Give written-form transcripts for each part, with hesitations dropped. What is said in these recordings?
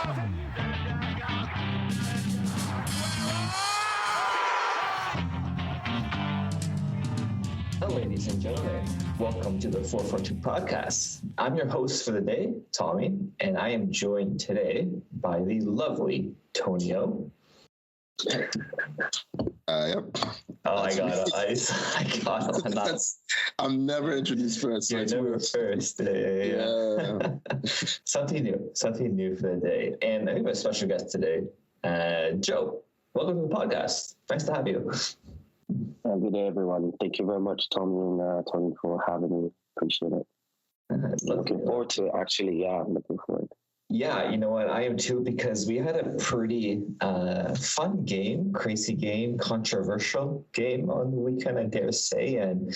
Hello, ladies and gentlemen. Welcome to the 442 podcast. I'm your host for the day, Tommy, and I am joined today by the lovely Tonio. Yep. Oh, I got it. I'm never introduced first. You're never first. Yeah. Something new for the day. And I have a special guest today, Joe. Welcome to the podcast. Nice to have you. Good day, everyone. Thank you very much, Tommy and Tony, for having me. Appreciate it. Looking forward to it, actually. Yeah, I'm looking forward. Yeah, you know what? I am too, because we had a pretty fun game, crazy game, controversial game on the weekend, I dare say. And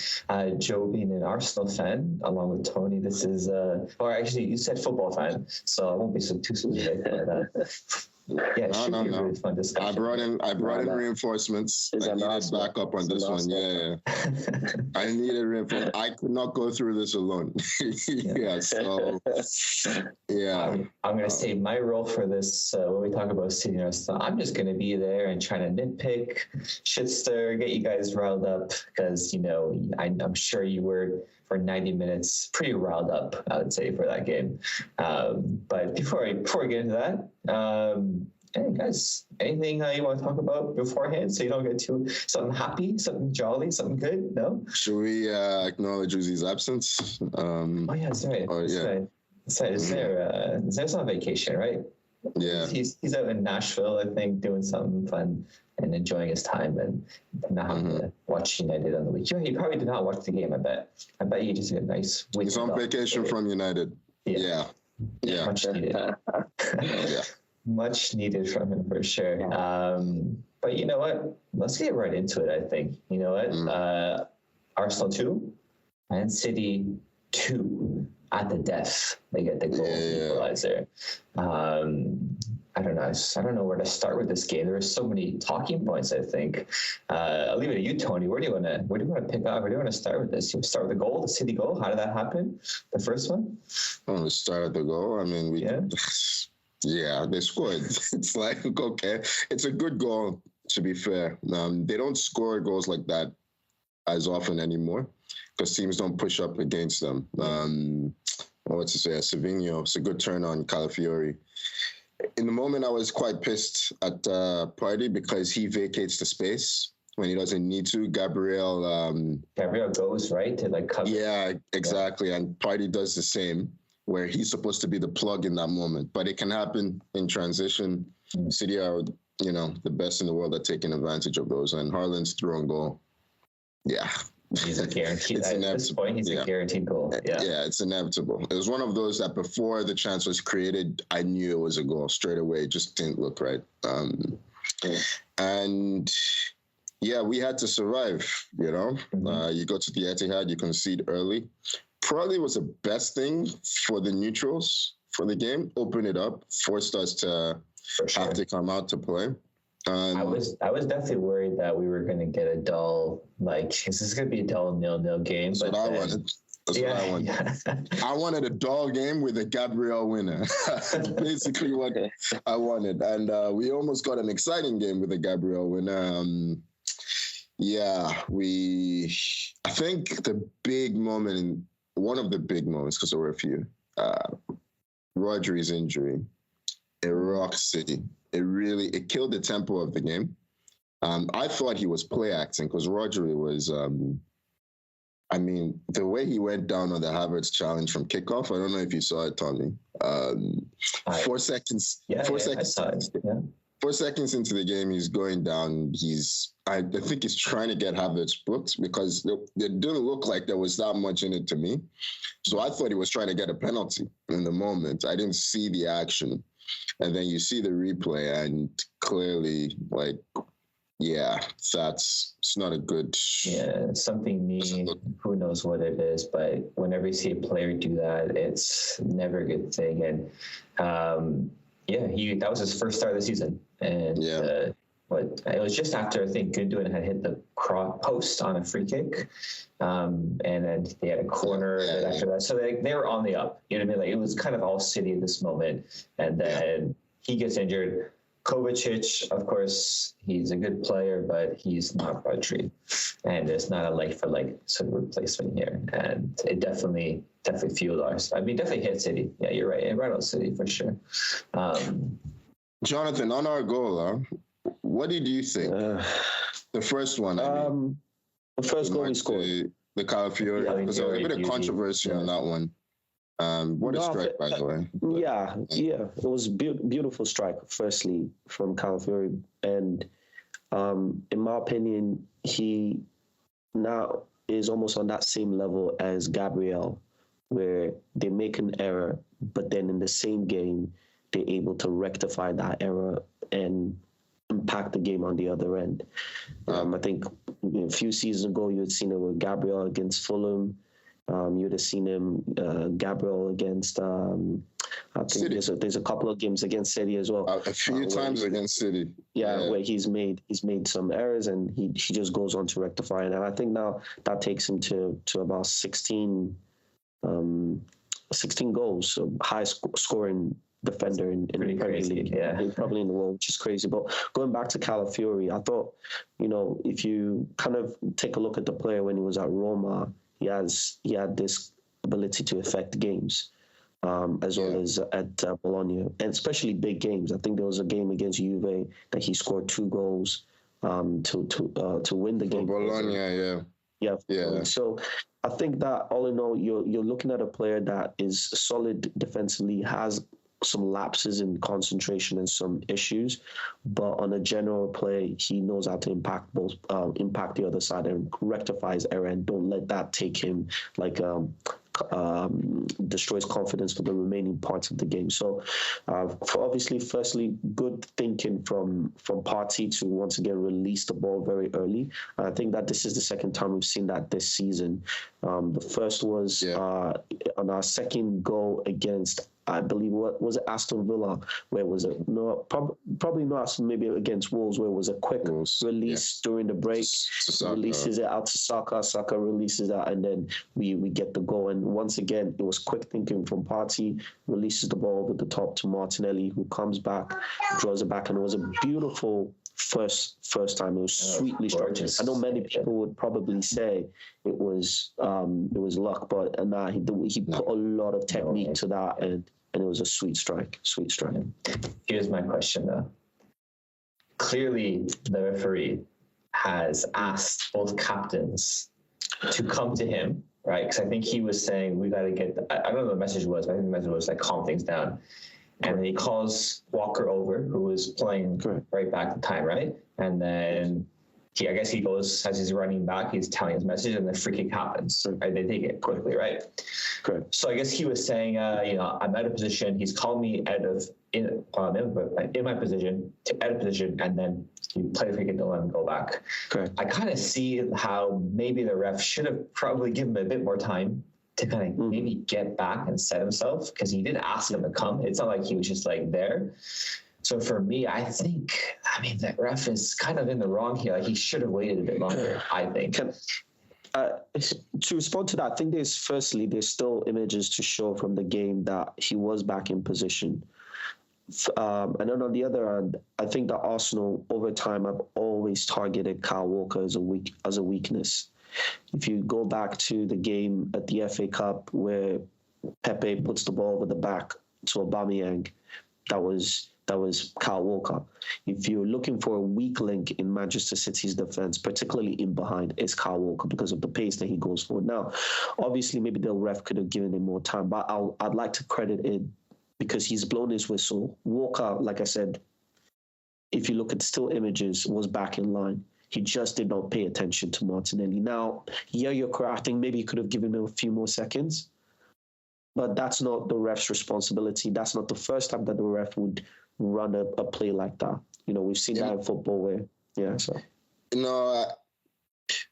Joe being an Arsenal fan, along with Tony, this is, or actually, you said football fan, so I won't be too specific. Yeah, it should be a really fun discussion. I brought in reinforcements. I needed backup on this one. Yeah. I needed reinforcements. I could not go through this alone. I'm going to say my role for this, when we talk about senior Arsenal, I'm just going to be there and trying to nitpick, shit stir, get you guys riled up, because, you know, I'm sure you were for 90 minutes pretty riled up, I would say, for that game. But before we get into that, hey guys, anything you want to talk about beforehand so you don't get too something happy, something jolly, something good? No? Should we acknowledge Uzi's absence? Oh yeah, that's right. Is there's on vacation, right? Yeah. He's out in Nashville, I think, doing something fun and enjoying his time and not having to watch United on the weekend. He probably did not watch the game, I bet. I bet he just had a nice week. He's on vacation from United. Yeah. Much needed. Yeah. Much needed from him for sure. But you know what? Let's get right into it, I think. You know what? Arsenal 2, Man City 2 at the death. They get the goal equalizer. I don't know where to start with this game. There are so many talking points, I think. I'll leave it to you, Tony. Where do you want to pick up? Where do you want to start with this? You start with the goal, the City goal. How did that happen? The first one? I want to start at the goal. I mean, they scored. It's like, okay, it's a good goal, to be fair. They don't score goals like that as often anymore because teams don't push up against them. Savinho, it's a good turn on Calafiori. In the moment, I was quite pissed at Partey because he vacates the space when he doesn't need to. Gabriel goes, right, to cover. Yeah, exactly. And Partey does the same, where he's supposed to be the plug in that moment. But it can happen in transition. City are, the best in the world at taking advantage of those. And Haaland's throw and goal. Yeah. He's a guaranteed. At this point, he's a guaranteed goal. Yeah, it's inevitable. It was one of those that before the chance was created, I knew it was a goal straight away. It just didn't look right. And we had to survive. You go to the Etihad, you concede early. Probably was the best thing for the neutrals for the game. Open it up, forced us to have to come out to play. I was definitely worried that we were going to get a dull, is this going to be a dull 0-0 game? That's what I wanted. I wanted a dull game with a Gabriel winner. Basically what I wanted. And we almost got an exciting game with a Gabriel winner. I think the big moment, one of the big moments, because there were a few, Rodri's injury, it rocked City. It killed the tempo of the game. I thought he was play acting because Rodri was, the way he went down on the Havertz challenge from kickoff, I don't know if you saw it, Tommy. 4 seconds. I saw it. Yeah. 4 seconds into the game, he's going down. I think he's trying to get Havertz booked because it didn't look like there was that much in it to me. So I thought he was trying to get a penalty in the moment. I didn't see the action. And then you see the replay and clearly, it's not a good... Yeah, something new, who knows what it is, but whenever you see a player do that, it's never a good thing. And that was his first start of the season. And it was just after, I think, Gundogan had hit the post on a free kick. And then they had a corner after that. So they were on the up. You know what I mean? It was kind of all City at this moment. And then he gets injured. Kovacic, of course, he's a good player, but he's not Rodri, and it's not a like-for-like sort of replacement here. And it definitely fueled ours. I mean, definitely hit City. Yeah, you're right. It rattled City for sure. Jonathan, on our goal, what did you think? The first one, the first goal we scored. The Calafiori, because there was a bit of controversy on that one. What a strike, by the way. Yeah. It was beautiful strike, firstly, from Calafiori. And in my opinion, he now is almost on that same level as Gabriel, where they make an error, but then in the same game, they're able to rectify that error and impact the game on the other end. I think a few seasons ago, you had seen it with Gabriel against Fulham. You'd have seen him, Gabriel against, I think there's a couple of games against City as well. A few times against City. Yeah, where he's made some errors and he just goes on to rectify it. And I think now that takes him to about 16 goals, so high scoring defender in the Premier League, probably in the world, which is crazy. But going back to Calafiori, I thought, if you kind of take a look at the player when he was at Roma, he had this ability to affect games, as well as at Bologna, and especially big games. I think there was a game against Juve that he scored 2 goals to win the game. Bologna, yeah. So I think that all in all, you're looking at a player that is solid defensively, has some lapses in concentration and some issues, but on a general play, he knows how to impact the other side and rectify his error, and don't let that take him destroys confidence for the remaining parts of the game. So, firstly, good thinking from Partey to once again release the ball very early. I think that this is the second time we've seen that this season. The first was on our second goal against, I believe, what was it, Aston Villa, where it was probably not, maybe against Wolves, where it was a quick release during the break, releases it out to Saka releases that, and then we get the goal. And once again, it was quick thinking from Partey, releases the ball over the top to Martinelli, who comes back, draws it back, and it was a beautiful first time. It was sweetly struck. I know many people would probably say it was luck, but he put a lot of technique to that, and it was a sweet strike. Here's my question, though. Clearly, the referee has asked both captains to come to him, right? Because I think he was saying, we got to get, I don't know what the message was, but I think the message was like, calm things down. And then he calls Walker over, who was playing right back at the time, right? And then I guess he goes, as he's running back, he's telling his message, and the free kick happens. Right? They take it quickly, right? Correct. So I guess he was saying, I'm out of position. He's called me in my position, out of position, and then you play the free kick and let him go back. Correct. I kind of see how maybe the ref should have probably given him a bit more time to kind of maybe get back and set himself, because he did ask him to come. It's not like he was just like there. So for me, I think, that ref is kind of in the wrong here. Like, he should have waited a bit longer, I think. To respond to that, I think there's still images to show from the game that he was back in position. And then on the other hand, I think that Arsenal over time have always targeted Kyle Walker as a weakness. If you go back to the game at the FA Cup where Pepe puts the ball over the back to Aubameyang, that was Kyle Walker. If you're looking for a weak link in Manchester City's defense, particularly in behind, it's Kyle Walker because of the pace that he goes forward. Now, obviously, maybe the ref could have given him more time, but I'd like to credit it because he's blown his whistle. Walker, like I said, if you look at still images, was back in line. He just did not pay attention to Martinelli. Now, you're correct. I think maybe you could have given him a few more seconds, but that's not the ref's responsibility. That's not the first time that the ref would run a play like that. We've seen that in football where,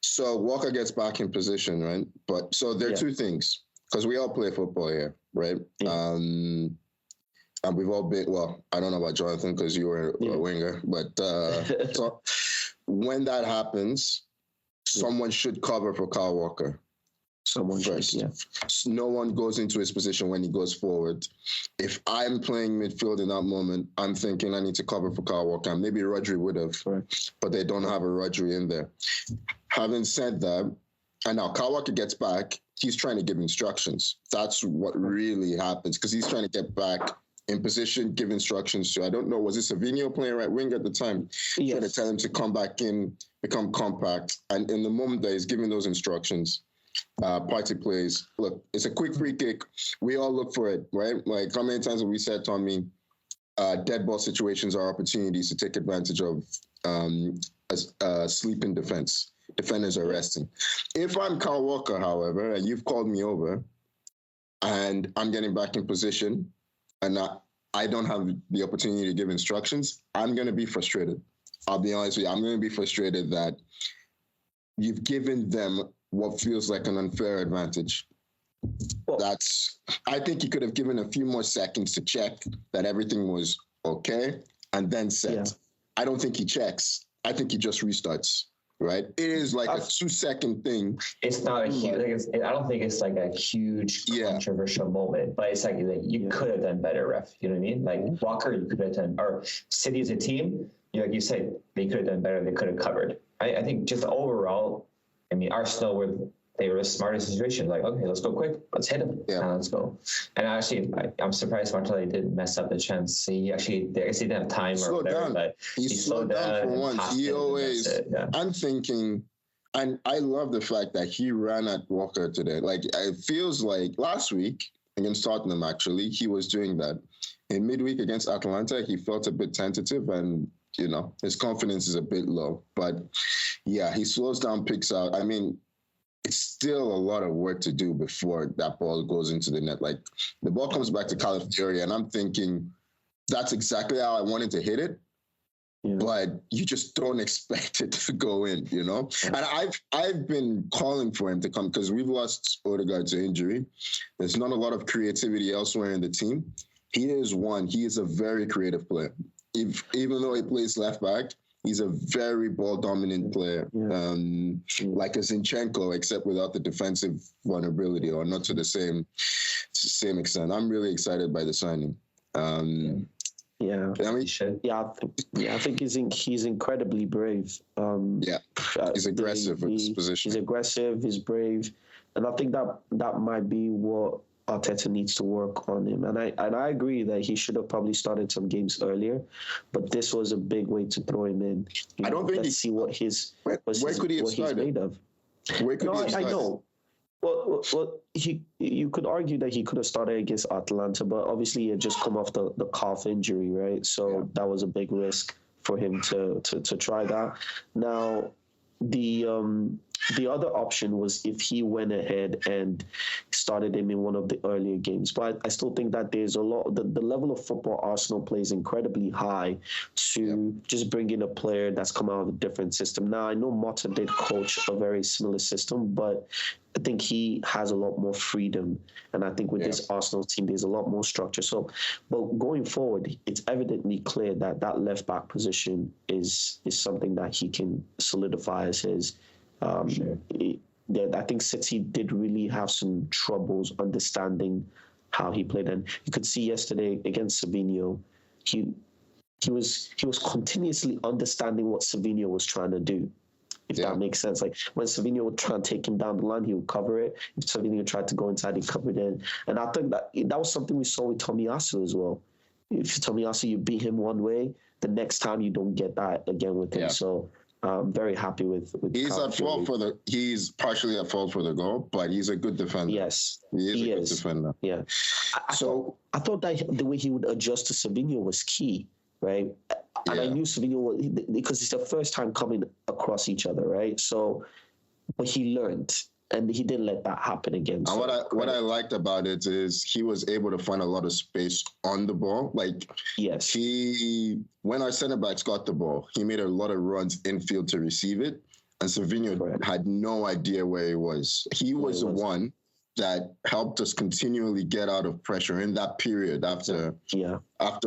so Walker gets back in position, right? But so there are two things, because we all play football here, right? Yeah. And we've all been, I don't know about Jonathan because you were a winger, but so when that happens, someone should cover for Kyle Walker. someone first. Yeah. No one goes into his position when he goes forward. If I'm playing midfield in that moment, I'm thinking I need to cover for Kyle Walker. Maybe Rodri would have, but they don't have a Rodri in there. Having said that, and now Kyle Walker gets back, he's trying to give instructions. That's what really happens, because he's trying to get back in position, give instructions to, I don't know, was it Savinho playing right wing at the time? Yes. Trying to tell him to come back in, become compact. And in the moment that he's giving those instructions, Party plays. Look, it's a quick free kick. We all look for it, right? Like, how many times have we said, Tommy, dead ball situations are opportunities to take advantage of sleeping defense. Defenders are resting. If I'm Kyle Walker, however, and you've called me over, and I'm getting back in position, and I don't have the opportunity to give instructions, I'm going to be frustrated. I'll be honest with you. I'm going to be frustrated that you've given them what feels like an unfair advantage. Well, I think you could have given a few more seconds to check that everything was okay and then set. Yeah. I don't think he checks. I think he just restarts. Right? It is like a 2-second thing. It's not a huge, I don't think it's like a huge controversial moment, but it's like you could have done better, ref. You know what I mean? Like Walker, you could have done, or City as a team, like you said, they could have done better. They could have covered. I think just overall, I mean, Arsenal they were smart in the situation. Like, okay, let's go quick. Let's hit him. Yeah. Let's go. And actually, I'm surprised Martinelli didn't mess up the chance. He actually, I guess he didn't have time or whatever, down. But he slowed down for once. He always, I'm thinking, and I love the fact that he ran at Walker today. Like, it feels like last week against Tottenham, actually, he was doing that. In midweek against Atalanta, he felt a bit tentative and, his confidence is a bit low. But yeah, he slows down, picks out. I mean, it's still a lot of work to do before that ball goes into the net. Like, the ball comes back to Calafiori, and I'm thinking that's exactly how I wanted to hit it, but you just don't expect it to go in, And I've been calling for him to come because we've lost Odegaard to injury. There's not a lot of creativity elsewhere in the team. He is a very creative player. Even though he plays left back, he's a very ball-dominant player, like a Zinchenko, except without the defensive vulnerability, or not to the same extent. I'm really excited by the signing. I think he's incredibly brave. He's aggressive in his position. He's aggressive. He's brave, and I think that might be what Arteta needs to work on him. And I agree that he should have probably started some games earlier, but this was a big way to throw him in. I don't think let's see what he's made of. Where could he have started? I know. Well, you could argue that he could have started against Atalanta, but obviously he had just come off the calf injury, right? So that was a big risk for him to try that. Now, the other option was if he went ahead and started him in one of the earlier games. But I still think that there's a lot, the level of football Arsenal plays incredibly high to just bring in a player that's come out of a different system. Now, I know Motta did coach a very similar system, but I think he has a lot more freedom. And I think with this Arsenal team, there's a lot more structure. So, but going forward, it's evidently clear that that left back position is something that he can solidify as his. I think City did really have some troubles understanding how he played, and you could see yesterday against Savinho, he was continuously understanding what Savinho was trying to do, if that makes sense. Like when Savinho would try and take him down the line, he would cover it. If Savinho tried to go inside, he covered it. And I think that was something we saw with Tomiyasu as well. If Tomiyasu, you beat him one way, the next time you don't get that again with him. So I'm very happy with he's partially at fault for the goal, but he's a good defender. Yes, he is a good defender. Yeah. I thought that the way he would adjust to Savinho was key, right? And I knew Savinho because it's the first time coming across each other, right? So, but he learned. And he didn't let that happen again. And what I liked about it is he was able to find a lot of space on the ball. Like, when our center backs got the ball, he made a lot of runs infield to receive it. And Savinho had no idea where he was. He was the one that helped us continually get out of pressure in that period after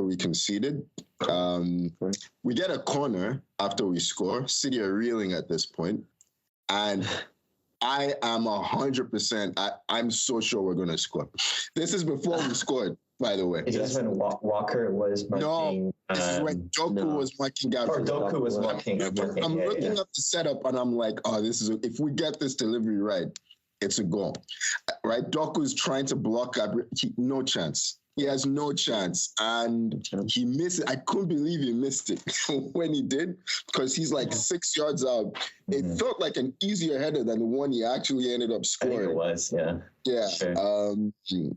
we conceded. We get a corner after we score. City are reeling at this point. And I am 100%. I'm so sure we're going to score. This is before we scored, by the way. Is this when Walker was marking? No, this is when Doku was marking Gabriel. Or Doku was marking. I'm looking up the setup and I'm like, oh, if we get this delivery right, it's a goal. Right? Doku is trying to block Gabriel. No chance. He has no chance. And he missed it. I couldn't believe he missed it when he did, because he's like 6 yards out. It felt like an easier header than the one he actually ended up scoring. I think it was, yeah. Yeah. Sure.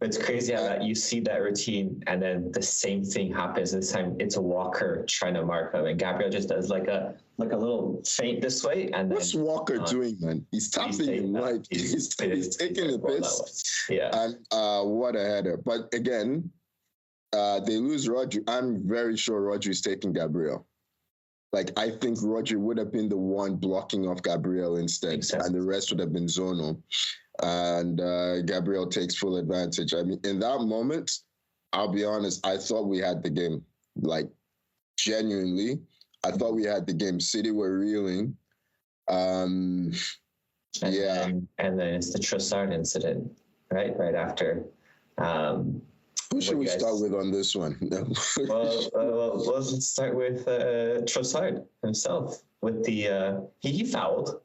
It's crazy how that you see that routine and then the same thing happens. This time it's a Walker trying to mark him, and Gabriel just does like a little feint this way. And then, what's Walker doing, man? He's tapping him like he's taking the piss. Yeah. And what a header. But again, they lose Rodri. I'm very sure Rodri's taking Gabriel. Like, I think Rodri would have been the one blocking off Gabriel instead, and the rest would have been zonal. And Gabriel takes full advantage. I mean, in that moment, I'll be honest, I thought we had the game. Like, genuinely, I thought we had the game. City were reeling. And then it's the Trossard incident, right? Right after. Who should we start with on this one? well, let's start with Trossard himself. With the he fouled,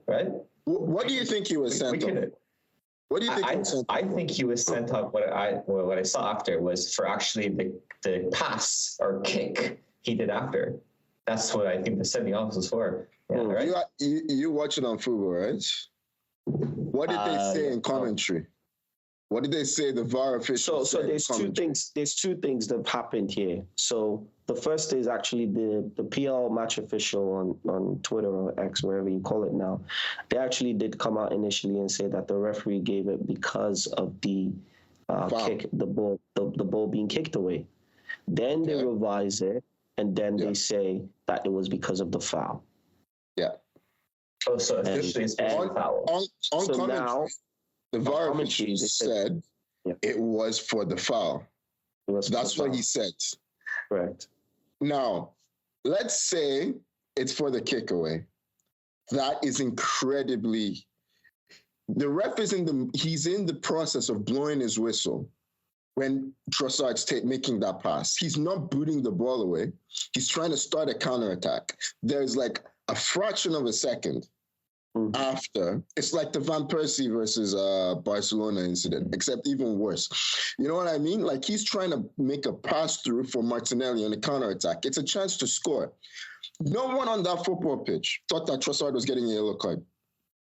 right? What do you think he was sent off? What do you think he was sent off? I think he was sent off. What I saw after was for actually the pass or kick he did after. That's what I think the sending off was for. Yeah, right. You watch it on football, right? What did they say in commentary? What did they say? The VAR official. So there's two things. There's two things that happened here. So the first is actually the PL match official on Twitter or X, wherever you call it now. They actually did come out initially and say that the referee gave it because of the kick, the ball being kicked away. Then they revise it, and then they say that it was because of the foul. Yeah. Oh, so officially it's on foul. On so now. The VAR official said it was for the foul. That's what he said. Correct. Now, let's say it's for the kick away. That is incredibly. The ref is he's in the process of blowing his whistle when Trossard's making that pass. He's not booting the ball away. He's trying to start a counterattack. There's like a fraction of a second after. It's like the Van Persie versus Barcelona incident, except even worse. You know what I mean? Like, he's trying to make a pass through for Martinelli on a counterattack. It's a chance to score. No one on that football pitch thought that Trossard was getting a yellow card.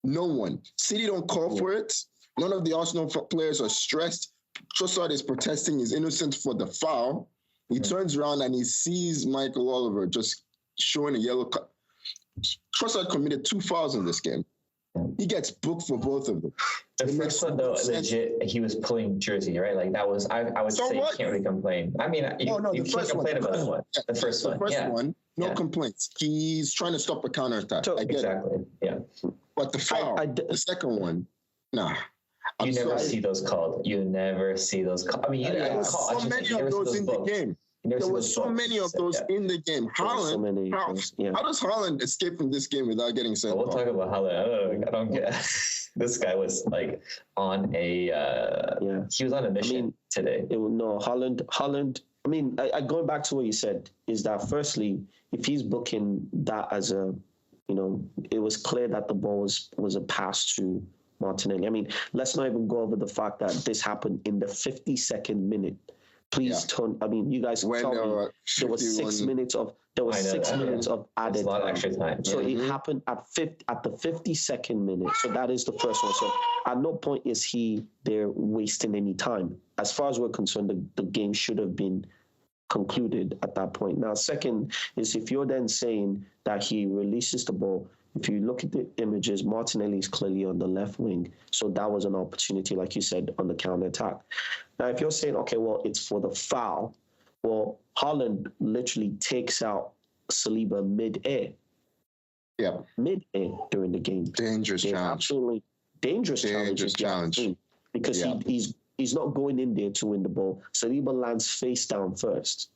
No one. City don't call for it. None of the Arsenal players are stressed. Trossard is protesting his innocence for the foul. He turns around and he sees Michael Oliver just showing a yellow card. Trossard committed 2 fouls in this game. He gets booked for both of them. The first one, though, legit, he was pulling jersey, right? Like, that was, I would say you can't really complain. I mean, you can't complain about that one. The first one, no complaints. He's trying to stop a counterattack. I get it. Yeah. But the foul, the second one, nah. You never see those called. You never see those called. I mean, there were so many of those in the game. There were so many of those in the game. Haaland, how does Haaland escape from this game without getting sent off? We'll talk about Haaland. I don't get. This guy was like on a. He was on a mission today. Haaland. I mean, going back to what you said is that firstly, if he's booking that as a, it was clear that the ball was a pass to Martinelli. I mean, let's not even go over the fact that this happened in the 52nd minute. Please turn. I mean, you guys tell me there was 6 minutes of added a lot of extra time. So it happened at the 52nd minute. So that is the first one. So at no point is he there wasting any time. As far as we're concerned, the game should have been concluded at that point. Now, second is if you're then saying that he releases the ball. If you look at the images, Martinelli is clearly on the left wing. So that was an opportunity, like you said, on the counter-attack. Now, if you're saying, okay, well, it's for the foul, well, Haaland literally takes out Saliba mid-air. Yeah. Mid-air during the game. Dangerous challenge. Absolutely dangerous challenge. Because he's not going in there to win the ball. Saliba lands face down first.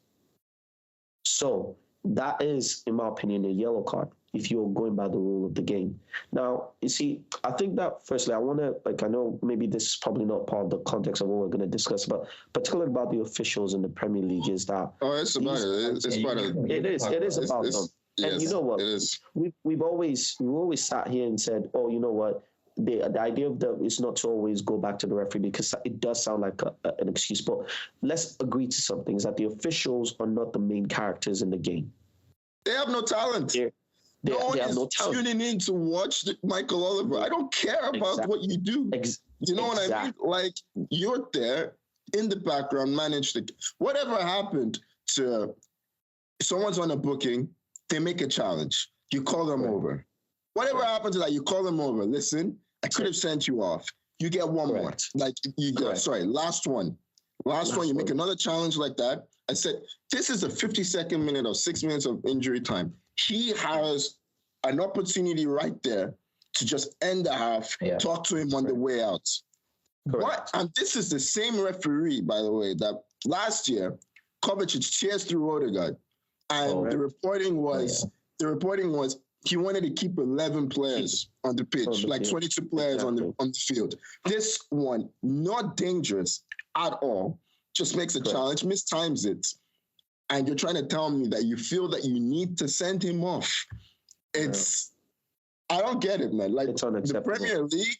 So that is, in my opinion, a yellow card. if you're going by the rule of the game. Now, you see, I think that firstly, I want to, I know maybe this is probably not part of the context of what we're going to discuss, but particularly about the officials in the Premier League is that. Oh, it's about it. It's part of it. It is about them. Yes, and you know what? We've always sat here and said, oh, you know what? The idea of is not to always go back to the referee, because it does sound like an excuse. But let's agree to something: is that the officials are not the main characters in the game. They have no talent. No one is tuning in to watch Michael Oliver. I don't care about what you do. You know what I mean? Like, you're there in the background, manage whatever happened to someone's on a booking, they make a challenge. You call them over. Whatever happened to that, you call them over. Listen, I could have sent you off. You get one more. Like, you go, last one. Last one, you make another challenge like that. I said, this is a 52nd minute or 6 minutes of injury time. He has an opportunity right there to just end the half, talk to him on the way out. What? And this is the same referee, by the way, that last year, Kovacic cheers through Odegaard. And the reporting was he wanted to keep 11 players on the pitch, 22 players on the field. This one, not dangerous at all, just makes a challenge, mistimes it. And you're trying to tell me that you feel that you need to send him off. I don't get it, man. Like, the Premier League,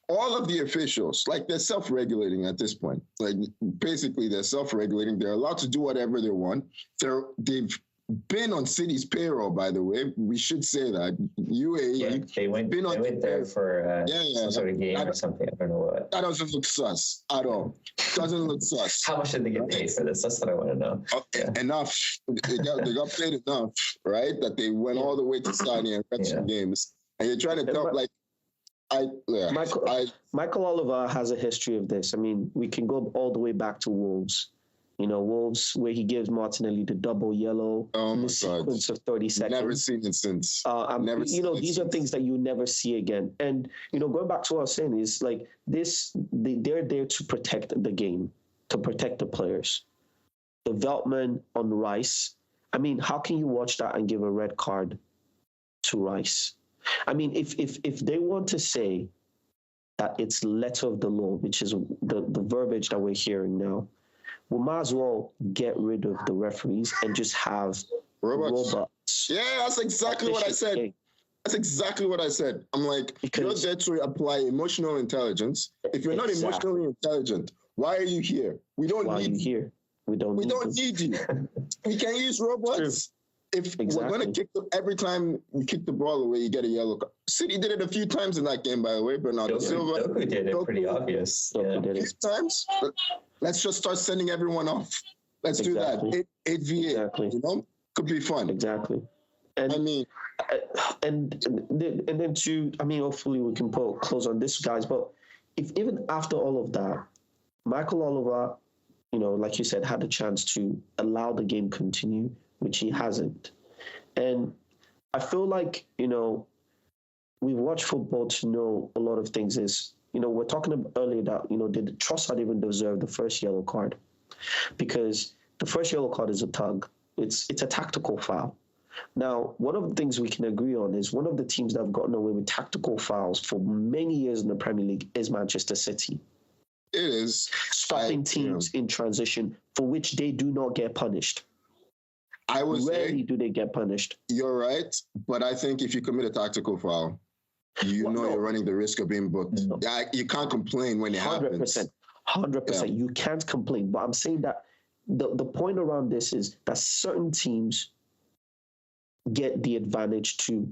all of the officials, like, they're self-regulating at this point. Like, basically, they're self-regulating. They're allowed to do whatever they want. They've been on City's payroll, by the way. We should say that. UAE. They went there for some sort of game or something. I don't know what. That doesn't look sus at all. Doesn't look sus. How much did they get paid for this? That's what I want to know. Enough. They got paid enough, right? That they went all the way to Saudi and got some games. And you're trying to tell, like, Michael Oliver has a history of this. I mean, we can go all the way back to Wolves. You know, Wolves, where he gives Martinelli the double yellow in the sequence of 30 seconds. Never seen it since. These are things that you never see again. And, going back to what I was saying is, like, they're there to protect the game, to protect the players. The Veltman on Rice. I mean, how can you watch that and give a red card to Rice? I mean, if they want to say that it's letter of the law, which is the verbiage that we're hearing now, we might as well get rid of the referees and just have robots. Yeah, that's exactly what I said. That's exactly what I said. I'm like, you're there to apply emotional intelligence. If you're not emotionally intelligent, why are you here? We don't need you here. We don't need you. We can use robots. If we're going to kick every time you kick the ball away, you get a yellow card. City did it a few times in that game, by the way. Bernardo Silva. Doku did it, pretty obvious. A few times. Let's just start sending everyone off. Let's do that. 8v8, could be fun. Exactly. And I mean, and then hopefully we can put close on this, guys. But if even after all of that, Michael Oliver, like you said, had a chance to allow the game continue, which he hasn't. And I feel like, we've watched football to know a lot of things is, we're talking about earlier that, did Trossard even deserve the first yellow card? Because the first yellow card is a tug. It's a tactical foul. Now, one of the things we can agree on is one of the teams that have gotten away with tactical fouls for many years in the Premier League is Manchester City. It is. Stopping teams in transition for which they do not get punished. Rarely do they get punished. You're right, but I think if you commit a tactical foul, you're running the risk of being booked. You can't complain when it happens. 100%. You can't complain. But I'm saying that the point around this is that certain teams get the advantage to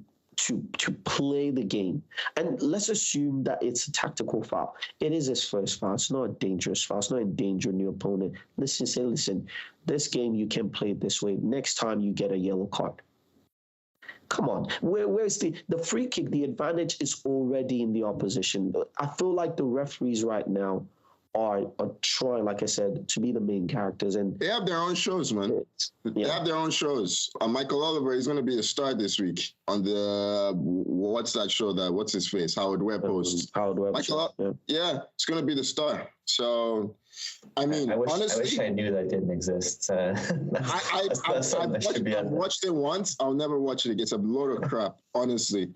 play the game. And let's assume that it's a tactical foul. It is his first foul. It's not a dangerous foul. It's not endangering your opponent. Listen, this game you can play it this way. Next time you get a yellow card. Come on. Where's the free kick? The advantage is already in the opposition. I feel like the referees right now are trying, like I said, to be the main characters, and they have their own shows, man. They have their own shows. Michael Oliver is going to be a star this week on the what's that show? What's his face? Howard Webb hosts. Howard Webb. It's going to be the star. So, I mean, honestly, I wish I knew that didn't exist. I've watched it once. I'll never watch it again. It's a load of crap, honestly.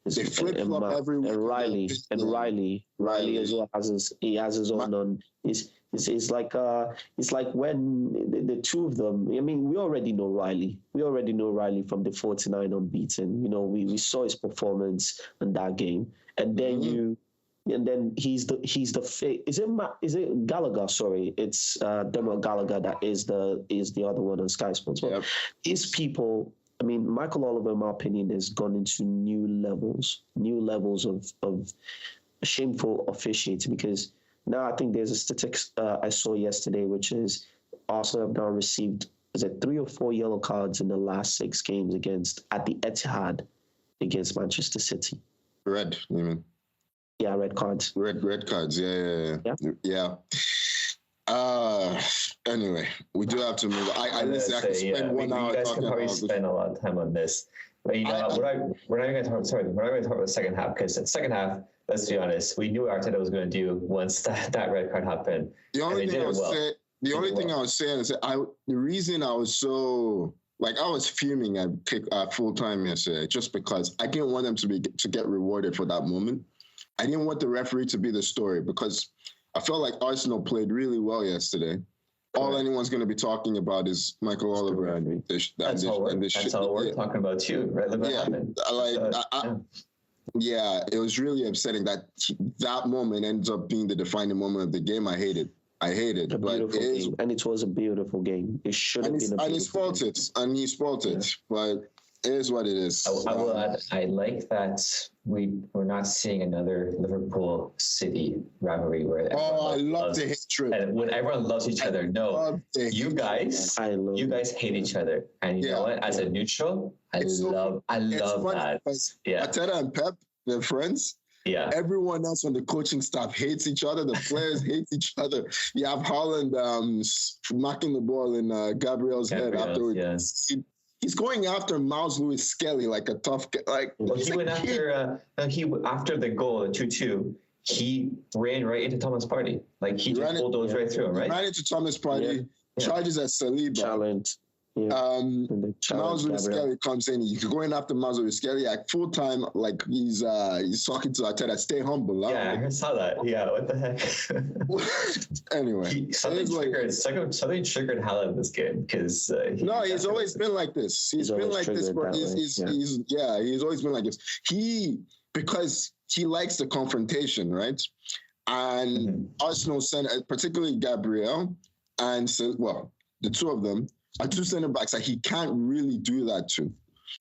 They flip flop every week. And Riley as well has his own on. It's like when the two of them. I mean, we already know Riley. We already know Riley from the 49 unbeaten. You know, we saw his performance in that game, and then he's the fake. Is it Gallagher? Sorry, it's Dermot Gallagher that is the other one on Sky Sports. But these people. I mean, Michael Oliver, in my opinion, has gone into new levels of shameful officiating, because now I think there's a statistics I saw yesterday, which is Arsenal have now received, 3 or 4 yellow cards in the last 6 games at the Etihad against Manchester City. Red, you mean? Yeah, red cards. Red cards, yeah. Anyway, we do have to move. I could spend 1 hour. You guys can probably spend a lot of time on this, but we're not going to talk about the second half, because the second half, let's be honest, we knew Arteta was going to do once that red card happened. The only thing I was saying is that the reason I was so I was fuming at full time yesterday, just because I didn't want them to get rewarded for that moment. I didn't want the referee to be the story, because I felt like Arsenal played really well yesterday. All anyone's going to be talking about is Michael Oliver and this. That's all we're talking about too, right? It was really upsetting that moment ends up being the defining moment of the game. I hate it. And it was a beautiful game. It should have been a beautiful game. And he spoiled it. But it is what it is. I will add, I like that we're not seeing another Liverpool City rivalry where I love the hatred. And when everyone loves each other. No, you guys hate each other. And you know what? As a neutral, I love that. Yeah. Arteta and Pep, they're friends. Yeah. Everyone else on the coaching staff hates each other. The players hate each other. You have Haaland knocking the ball in Gabriel's head afterwards. Yeah. He's going after Miles Lewis Skelly like a tough guy. He went after after the goal, the 2-2. He ran right into Thomas Partey. Like he just bulldozed right through him, right? Ran into Thomas Partey. Charges at Saliba. Challenge. Miles Lewis Skelly comes in. He's going after Miles Lewis Skelly at full time. Like he's talking to Arteta. Stay humble. Yeah, I saw that. Yeah, what the heck? Anyway, something triggered Haaland this game, because he's always been like this. He's been like this. He's always been like this. Because he likes the confrontation, right? And Arsenal center, particularly Gabriel, and the two of them are two center backs that he can't really do that to.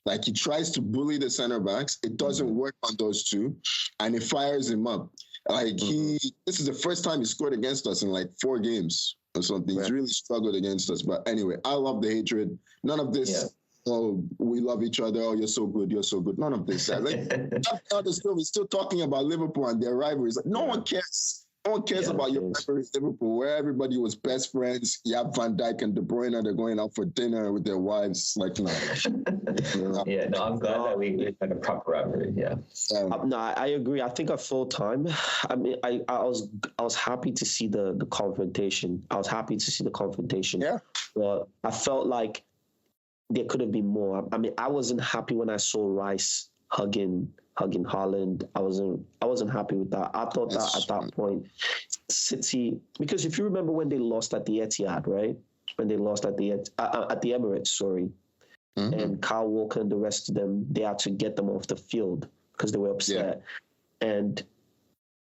Like he tries to bully the center backs. It doesn't work on those two, and it fires him up. Like this is the first time he scored against us in like 4 games or something. He's really struggled against us. But anyway, I love the hatred. None of this. Oh, we love each other. Oh, you're so good. You're so good. None of this. We're still talking about Liverpool and their rivalries. Like, no one cares. No one cares about your rivalry Liverpool, where everybody was best friends. You have Van Dijk and De Bruyne. They're going out for dinner with their wives. Like, no. I'm glad that we had a proper rivalry. Yeah. No, I agree. I think at full time, I mean, I was happy to see the confrontation. Yeah. But I felt like there could have been more. I mean, I wasn't happy when I saw Rice hugging Haaland. I wasn't happy with that. I thought that at that point, City, because if you remember when they lost at the Etihad, right? When they lost at the Emirates, sorry. And Kyle Walker and the rest of them, they had to get them off the field because they were upset. Yeah. And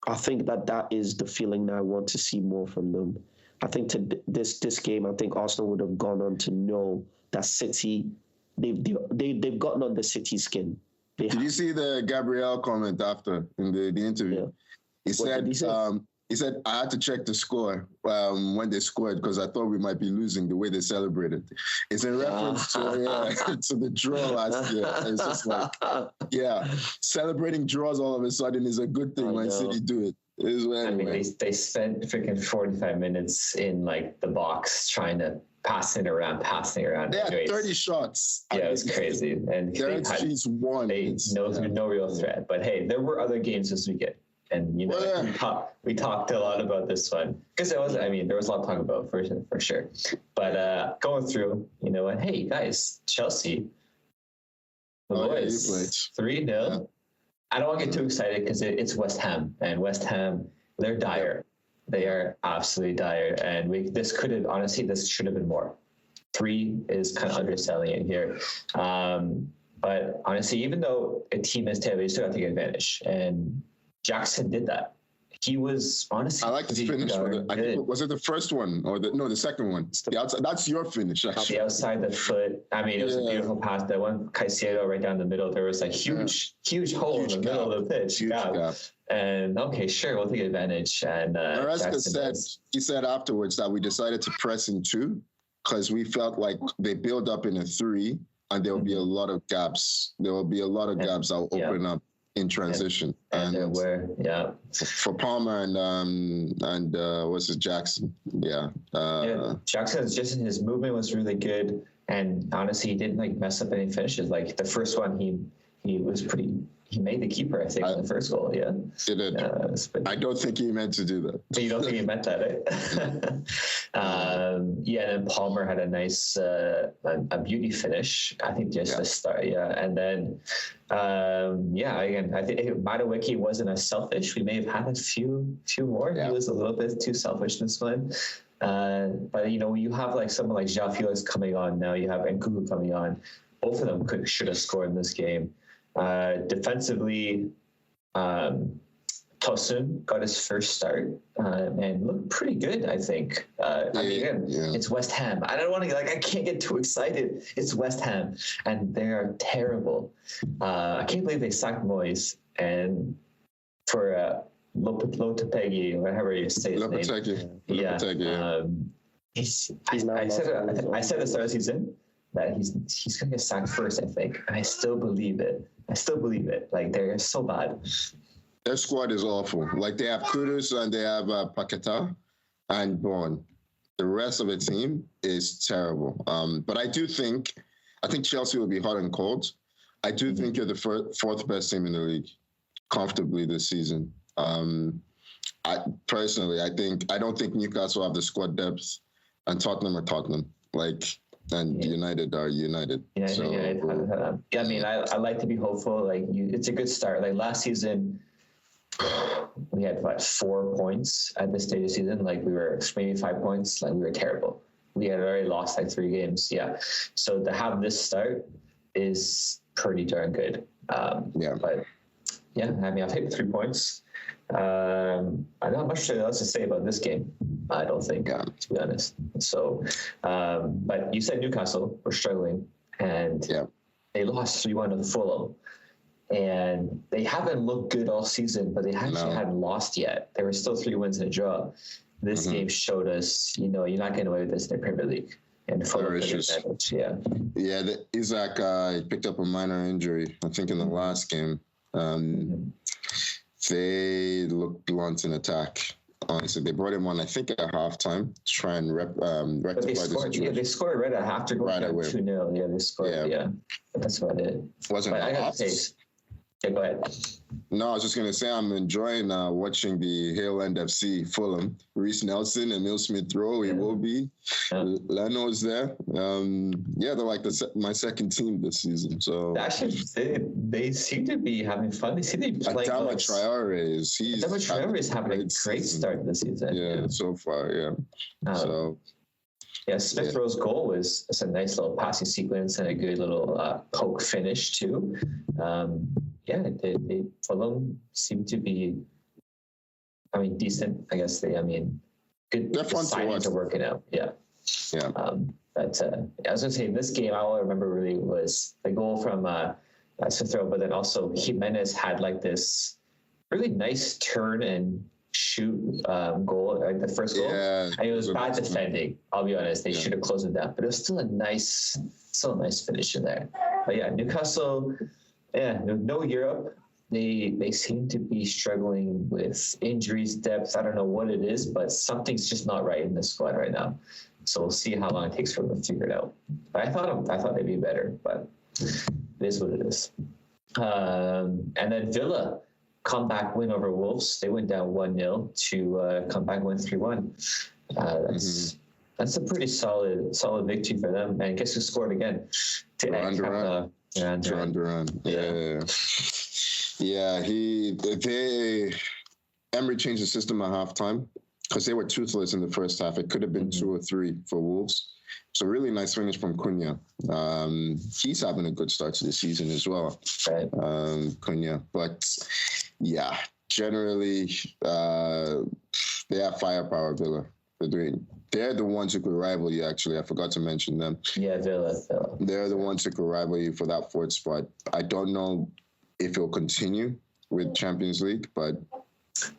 I think that is the feeling that I want to see more from them. I think this game, I think Arsenal would have gone on to know that City, they've gotten on the City skin. Did you see the Gabriel comment after in the interview? Yeah. He said, I had to check the score when they scored because I thought we might be losing the way they celebrated. It's in reference to the draw last year. It's just like, celebrating draws all of a sudden is a good thing when City do it. I mean, they spent freaking 45 minutes in like the box trying to passing around. They had 30 shots. Yeah, it was crazy. And their XG's won. No real threat. But hey, there were other games this weekend. And, you know, we talked a lot about this one. Because there was a lot to talk about for sure. But going through, you know what? Hey, guys, Chelsea. The boys, 3-0. Yeah. I don't want to get too excited because it's West Ham. And West Ham, they're dire. They are absolutely dire. And this should have been more. 3 is kind of underselling it here. But honestly, even though a team is terrible, you still have to take advantage. And Jackson did that. He was honestly. I like the finish. Was it the first one or the second one? The outside. That's your finish. Actually. The outside the foot. I mean, it was a beautiful pass. That one Caicedo right down the middle. There was a huge hole in the middle of the pitch. Gap. And okay, sure, we'll take advantage. And he said afterwards that we decided to press in 2 because we felt like they build up in a 3, and there will be a lot of gaps. There will be a lot of gaps that will open up in transition. And for Palmer and what's it, Jackson? Jackson, just his movement was really good, and honestly, he didn't like mess up any finishes. Like the first one, he was pretty. He made the keeper, I think, on the first goal. Yeah, he did. I don't think he meant to do that. You don't think he meant that, right? And then Palmer had a nice, a beauty finish. I think just the start. Yeah, and then, again, I think Madueke wasn't as selfish. We may have had a few more. Yeah. He was a little bit too selfish in this one. But you know, you have like someone like João Felix coming on now. You have Nkunku coming on. Both of them should have scored in this game. Defensively, Tosun got his first start and looked pretty good, I think. It's West Ham. I don't want to I can't get too excited. It's West Ham, and they are terrible. I can't believe they sacked Moyes and for Lopetegi, whatever you say his name. I said the start of the season that he's going to get sacked first, I think. And I still believe it. Like, they're so bad. Their squad is awful. Like, they have Kudus and they have Paquetá and Bourne. The rest of the team is terrible. But I think Chelsea will be hot and cold. I do think you're the fourth best team in the league comfortably this season. I don't think Newcastle have the squad depth, and Tottenham are Tottenham. United are United. Yeah, so, I mean, I like to be hopeful. It's a good start. Like last season, we had 4 points at this stage of the season. Like we were maybe 5 points. Like we were terrible. We had already lost 3 games. Yeah. So to have this start is pretty darn good. But yeah, I mean, I'll take 3 points. I don't have much else to say about this game. I don't think, to be honest. So, but you said Newcastle were struggling, and they lost 3-1 to Fulham, and they haven't looked good all season, but they actually hadn't lost yet. There were still 3 wins and a draw. This game showed us, you're not getting away with this in the Premier League. And Fulham advantage, Isaac picked up a minor injury, I think, in the last game. They looked blunt in attack. Honestly, they brought him on, I think, at halftime to try and rectify the situation. Yeah, they scored right after going down 2-0. Yeah, they scored. Yeah, that's about it. Wasn't I got the pace. Yeah, go ahead. No, I was just going to say I'm enjoying watching the Hale End FC Fulham. Reece Nelson, Emil Smith-Rowe, Iwobi, Leno's there. They're like my second team this season. So actually, they seem to be having fun. They seem to be playing. Adama Traore is having a great start this season. Yeah, so far, Smith-Rowe's goal was a nice little passing sequence and a good little poke finish too. Fulham seem to be, decent. I guess good. They're fun to watch. Are working out. Yeah. I was gonna say this game. All I remember really was the goal from Smith-Rowe, but then also Jimenez had like this really nice turn and shoot goal, like the first goal. Yeah, and it was bad defending. I'll be honest; they should have closed it down, but it was still a nice finish in there. But yeah, Newcastle. Yeah, no Europe. they seem to be struggling with injuries, depth. I don't know what it is, but something's just not right in the squad right now. So we'll see how long it takes for them to figure it out. But I thought they'd be better, but it is what it is. And then Villa, comeback win over Wolves. They went down 1-0 to come back and win 3-1. That's a pretty solid victory for them. And guess who scored again? Duran. Yeah. Emery changed the system at halftime because they were toothless in the first half. It could have been 2 or 3 for Wolves. So really nice finish from Cunha. He's having a good start to the season as well, right. Cunha. But yeah, generally they have firepower, Villa. They're the ones who could rival you, actually. I forgot to mention them. Yeah, Villa. They're the ones who could rival you for that 4th spot. I don't know if it'll continue with Champions League, but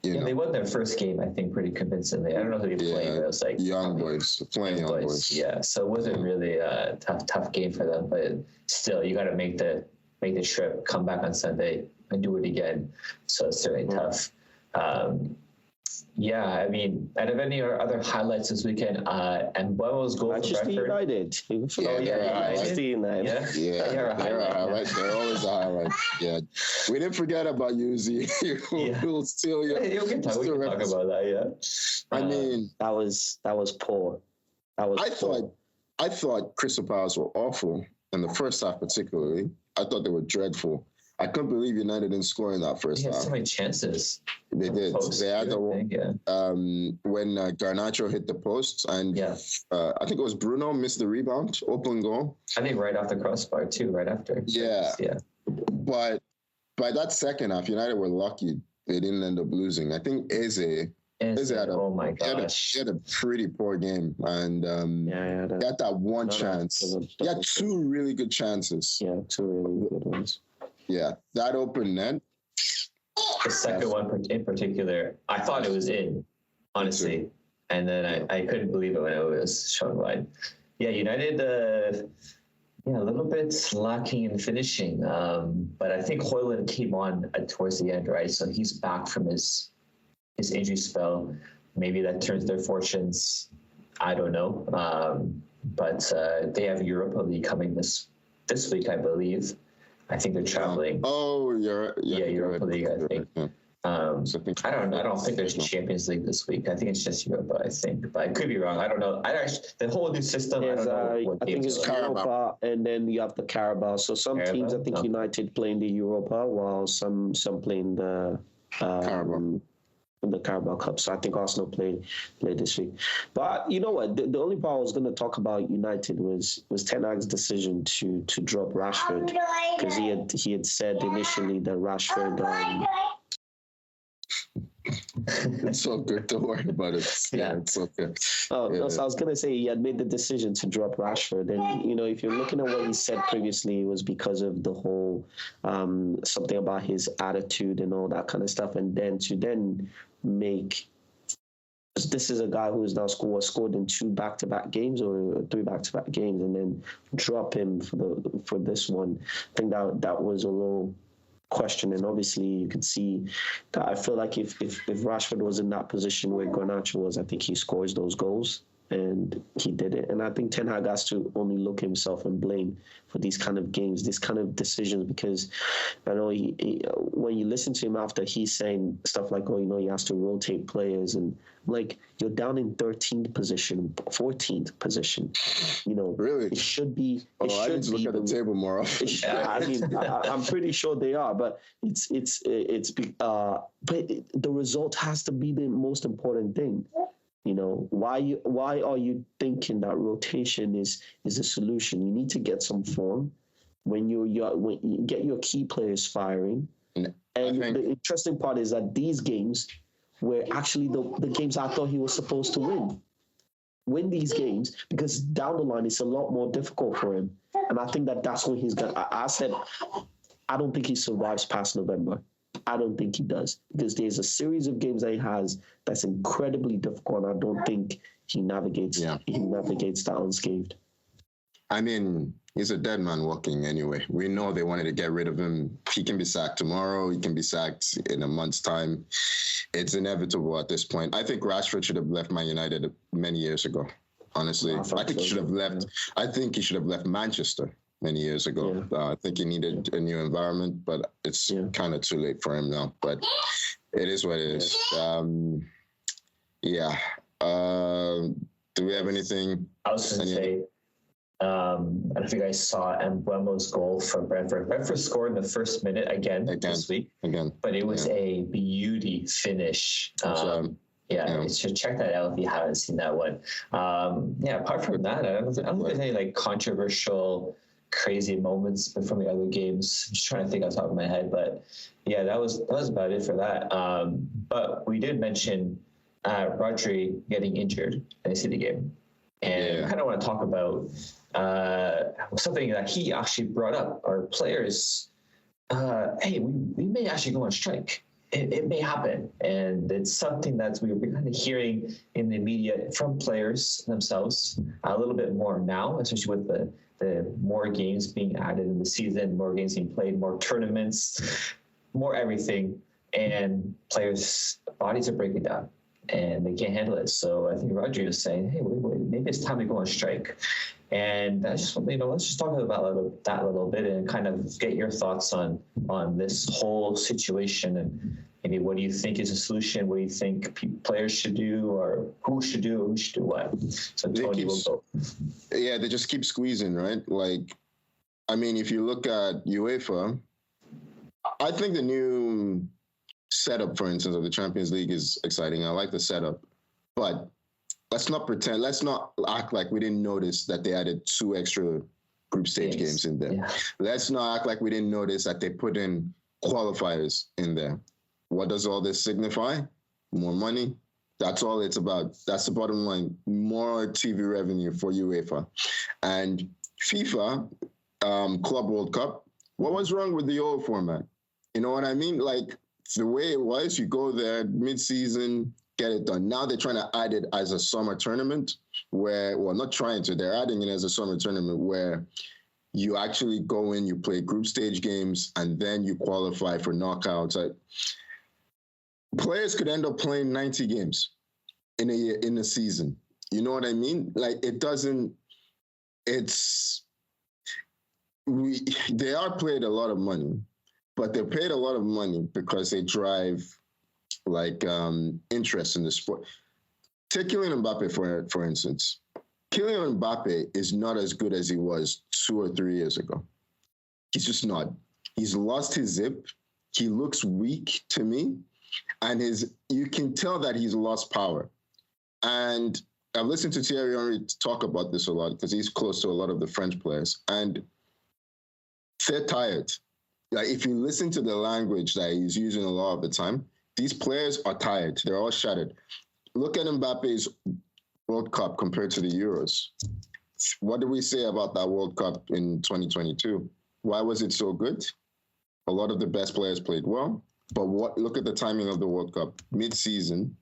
you know. They won their first game, I think, pretty convincingly. I don't know who they played, but it was like young boys. Yeah, so it wasn't really a tough game for them, but still, you got to make the trip, come back on Sunday, and do it again. So it's certainly tough. Yeah, I mean, out of any other highlights this weekend, and Buemo's goal for Manchester United. Manchester United. They're always a highlight. Yeah, we didn't forget about Yuzi. We'll still, we can talk about that. Yeah, I mean, that was poor. I thought Crystal Palace were awful in the first half, particularly. I thought they were dreadful. I couldn't believe United didn't score in that first half. They had so many chances. They did. They had when Garnacho hit the post, and I think it was Bruno missed the rebound, open goal. I think right off the crossbar too, right after. Yeah. But by that second half, United were lucky they didn't end up losing. I think Eze had oh my gosh, he had a pretty poor game, and he had that one chance. He had 2 really good chances. Yeah, 2 really good ones. Yeah, that open net. The second one in particular, I thought it was in, honestly. And then I couldn't believe it when it was shown wide. Yeah, United, a little bit lacking in finishing. But I think Højlund came on towards the end, right? So he's back from his injury spell. Maybe that turns their fortunes. I don't know. But they have Europa League coming this week, I believe. I think they're traveling. Europa League, I think. I don't think there's a Champions League this week. I think it's just Europa, I think. But I could be wrong. I don't know. The whole new system, I don't know. I think it's Europa, and then you have the Carabao. So some teams, I think United play in the Europa, while some play in the Carabao Cup. So I think Arsenal played this week. But you know what? The only part I was going to talk about United was Ten Hag's decision to drop Rashford, because he had said initially that Rashford. It's so good to worry about it. It's okay. So I was going to say he had made the decision to drop Rashford. And, if you're looking at what he said previously, it was because of the whole something about his attitude and all that kind of stuff. And then to make... This is a guy who has now scored in 2 back-to-back games or 3 back-to-back games, and then drop him for this one. I think that was a little question, and obviously you could see that I feel like if Rashford was in that position where Garnacho was, I think he scores those goals, and he did it. And I think Ten Hag has to only look himself and blame for these kind of games, these kind of decisions, because I know he when you listen to him after, he's saying stuff like, he has to rotate players, and like, you're down in 13th position, 14th position. Really? It should be. I need to look at the table more often. I'm pretty sure they are, but but the result has to be the most important thing. Why are you thinking that rotation is a solution? You need to get some form when you get your key players firing. And the interesting part is that these games were actually the games I thought he was supposed to win these games, because down the line it's a lot more difficult for him. And I think that's when he's gonna. I said I don't think he survives past November. I don't think he does, because there's a series of games that he has that's incredibly difficult. And I don't think he navigates that unscathed. I mean, He's a dead man walking anyway. We know they wanted to get rid of him. He can be sacked tomorrow. He can be sacked in a month's time. It's inevitable at this point. I think Rashford should have left Man United many years ago. Honestly, I think he should have left. I think he should have left Manchester many years ago. I think he needed a new environment, but it's kind of too late for him now. But it is what it is. Do we have anything? I was going to say, I don't know if you guys saw Mbeumo's goal from Brentford. Brentford scored in the first minute again this week. But it was a beauty finish. You should check that out if you haven't seen that one. Apart from that, I don't think there's any like controversial, crazy moments from the other games. I'm just trying to think on top of my head, but yeah, that was about it for that. But we did mention Rodri getting injured in the City game, and I kind of want to talk about something that he actually brought up. Our players, hey, we may actually go on strike. It may happen, and it's something that we're kind of hearing in the media from players themselves a little bit more now, especially with the more games being added in the season, more games being played, more tournaments, more everything, and players' bodies are breaking down and they can't handle it. So I think Rodri was saying, hey, wait, maybe it's time to go on strike. And I just, let's just talk about that a little bit and kind of get your thoughts on this whole situation, and maybe what do you think is a solution? What do you think players should do, or who should do what? So Tony will go. Yeah, they just keep squeezing, right? Like, I mean, if you look at UEFA, I think the new setup, for instance, of the Champions League is exciting. I like the setup, but let's not act like we didn't notice that they added 2 extra group stage games in there. Yeah. Let's not act like we didn't notice that they put in qualifiers in there. What does all this signify? More money. That's all it's about. That's the bottom line. More TV revenue for UEFA. And FIFA, Club World Cup, what was wrong with the old format? You know what I mean? Like, the way it was, you go there mid-season, get it done. Now they're trying to add it as a summer tournament they're adding it as a summer tournament where you actually go in, you play group stage games, and then you qualify for knockouts. Players could end up playing 90 games in a season. You know what I mean? Like, they are paid a lot of money, but they're paid a lot of money because they drive interest in the sport. Take Kylian Mbappe, for instance. Kylian Mbappe is not as good as he was 2 or 3 years ago. He's just not. He's lost his zip. He looks weak to me. And you can tell that he's lost power. And I've listened to Thierry Henry talk about this a lot because he's close to a lot of the French players. And they're tired. Like, if you listen to the language that he's using a lot of the time, these players are tired. They're all shattered. Look at Mbappe's World Cup compared to the Euros. What do we say about that World Cup in 2022? Why was it so good? A lot of the best players played well. But look at the timing of the World Cup. Mid-season,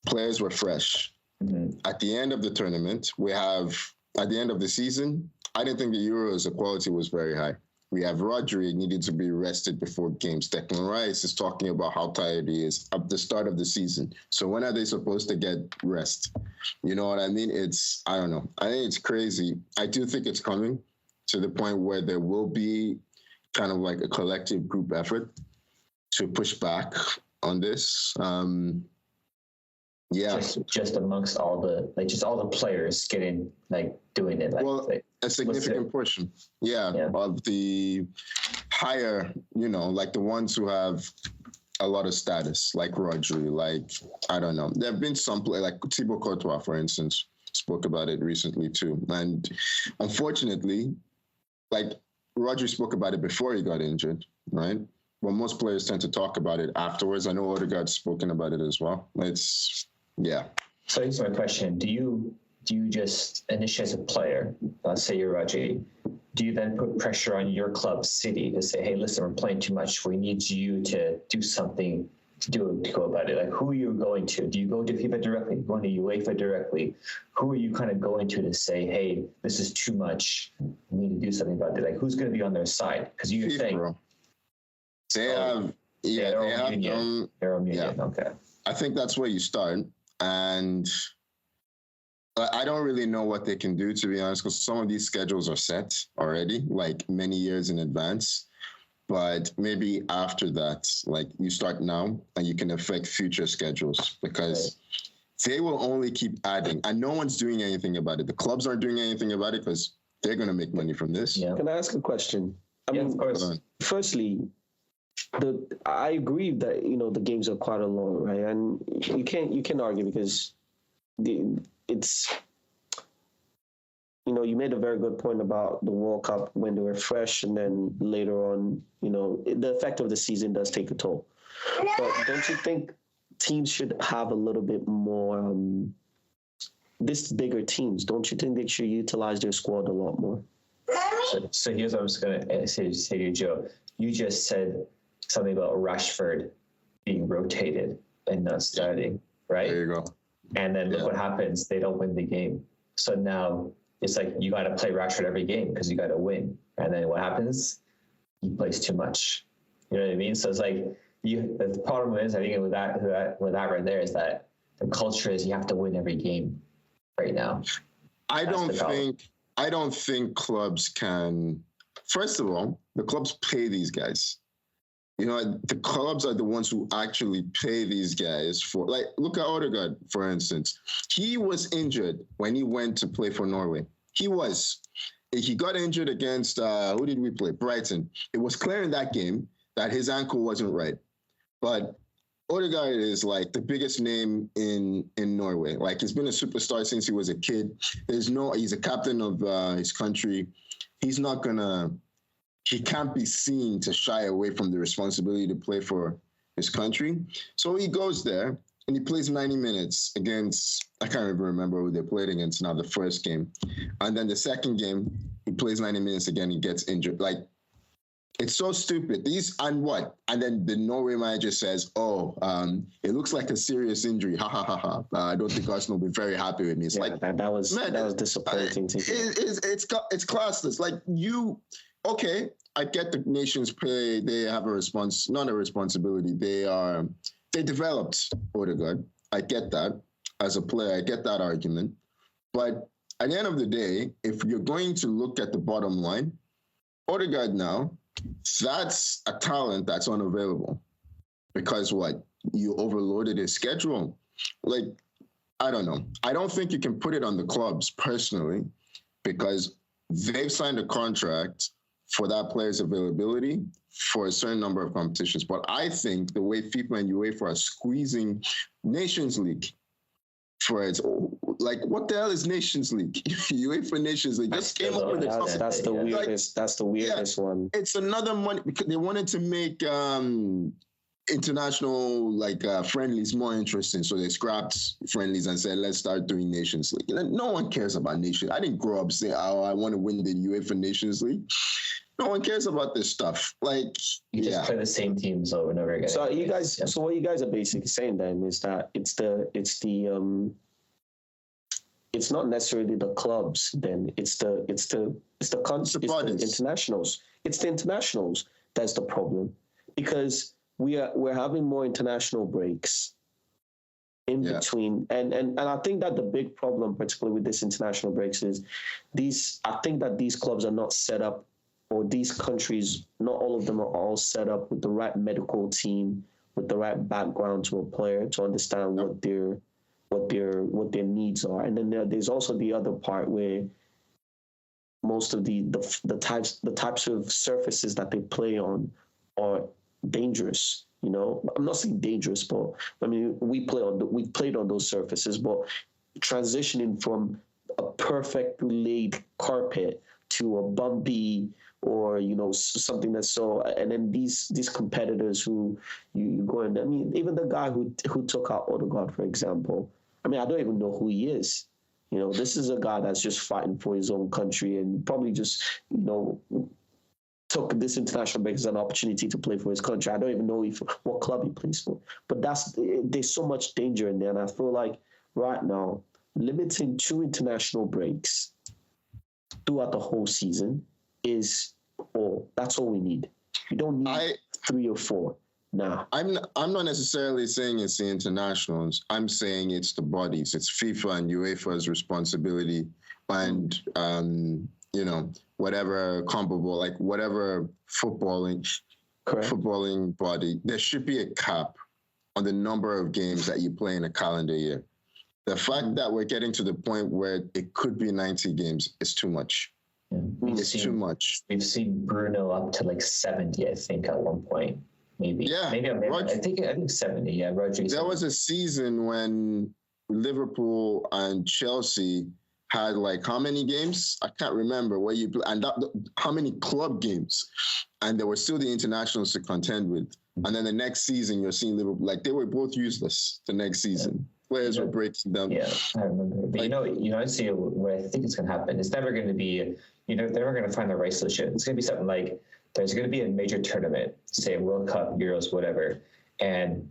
players were fresh. Mm-hmm. At the end of the tournament, at the end of the season, I didn't think the Euros, the quality was very high. We have Rodri needed to be rested before games. Declan Rice is talking about how tired he is at the start of the season. So when are they supposed to get rest? You know what I mean? I don't know. I think it's crazy. I do think it's coming to the point where there will be kind of like a collective group effort to push back on this. Just amongst all the players doing it. A significant portion. Of the higher, the ones who have a lot of status, like Rodri, I don't know. There have been some like Thibaut Courtois, for instance, spoke about it recently too. And unfortunately, Rodri spoke about it before he got injured, right? Well, most players tend to talk about it afterwards. I know Odegaard's spoken about it as well. So here's my question. Do you just, initially as a player, let's say you're Rodri, do you then put pressure on your club, City, to say, hey, listen, we're playing too much. We need you to do something to go about it? Like, who are you going to? Do you go to FIFA directly? Going to UEFA directly? Who are you kind of going to say, hey, this is too much. We need to do something about it. Like, who's going to be on their side? Because you're saying they have their own union. Their own union. Okay. I think that's where you start, and I don't really know what they can do, to be honest, because some of these schedules are set already, like many years in advance. But maybe after that, like you start now and you can affect future schedules, because they will only keep adding and no one's doing anything about it. The clubs aren't doing anything about it because they're going to make money from this. Yeah. Can I ask a question? I mean, of course. Firstly, I agree that, the games are quite long, right? And you can't argue because it's, you made a very good point about the World Cup when they were fresh, and then later on, the effect of the season does take a toll. But don't you think teams should have a little bit more, this bigger teams, don't you think they should utilize their squad a lot more? So here's what I was going to say to you, Joe. You just said something about Rashford being rotated and not starting, right? There you go. And then look what happens. They don't win the game. So now it's like you got to play Rashford every game because you got to win. And then what happens? He plays too much. You know what I mean? So it's like the problem is, I think with that right there is that the culture is you have to win every game right now. I don't think clubs can. First of all, the clubs pay these guys. The clubs are the ones who actually pay these guys for, like, look at Odegaard, for instance. He was injured when he went to play for Norway. He got injured against, who did we play? Brighton. It was clear in that game that his ankle wasn't right. But Odegaard is like the biggest name in Norway. Like, he's been a superstar since he was a kid. He's a captain of his country. He can't be seen to shy away from the responsibility to play for his country. So he goes there and he plays 90 minutes against, I can't even remember who they played against now, the first game. And then the second game, he plays 90 minutes again, he gets injured. Like, it's so stupid. And then the Norway manager says, it looks like a serious injury. Ha, ha, ha, ha. I don't think Arsenal will be very happy with me. It's that was disappointing to hear. It's classless. Like, okay, I get the nations play. They have not a responsibility. They developed Odegaard. I get that as a player. I get that argument. But at the end of the day, if you're going to look at the bottom line, Odegaard now, that's a talent that's unavailable because you overloaded his schedule. Like, I don't know. I don't think you can put it on the clubs personally because they've signed a contract for that player's availability for a certain number of competitions. But I think the way FIFA and UEFA are squeezing Nations League for it, like, what the hell is Nations League? UEFA Nations League just came up with it. That's the weirdest. That's the weirdest one. It's another money because they wanted to make international friendlies more interesting, so they scrapped friendlies and said, let's start doing Nations League. No one cares about Nations. I didn't grow up saying, I want to win the UEFA Nations League. No one cares about this stuff. Like, you just play the same teams over and over again. So what you guys are basically saying then is that it's not necessarily the clubs. Then it's the internationals. It's the internationals that's the problem, because we're having more international breaks in between, and I think that the big problem, particularly with this international breaks, is I think that these clubs are not set up, or these countries, not all of them are all set up with the right medical team, with the right background to a player to understand what their needs are. And then there's also the other part where most of the types of surfaces that they play on are dangerous. I'm not saying dangerous, but I mean we played on those surfaces, but transitioning from a perfectly laid carpet to a bumpy or something that's so, and then these competitors who you go in. I mean, even the guy who took out Odegaard, for example. I mean, I don't even know who he is. This is a guy that's just fighting for his own country and probably just took this international break as an opportunity to play for his country. I don't even know what club he plays for, but there's so much danger in there, and I feel like right now limiting 2 international breaks throughout the whole season is all. That's all we need. You don't need 3 or 4. Nah. I'm not necessarily saying it's the internationals. I'm saying it's the bodies. It's FIFA and UEFA's responsibility, and whatever comparable, like whatever footballing body. There should be a cap on the number of games that you play in a calendar year. The fact that we're getting to the point where it could be 90 games is too much. Yeah. Too much. We've seen Bruno up to like 70, I think, at one point. Maybe. Yeah. Maybe I think 70. Yeah, Rodri. There was a season when Liverpool and Chelsea had like how many games? I can't remember where you play, and how many club games, and there were still the internationals to contend with. And then the next season, you're seeing Liverpool like they were both useless. The next season. Yeah. Players were breaking them. Yeah, I remember. But I see what I think is going to happen. It's never going to be, they're never going to find the right solution. It's going to be something like there's going to be a major tournament, say World Cup, Euros, whatever, and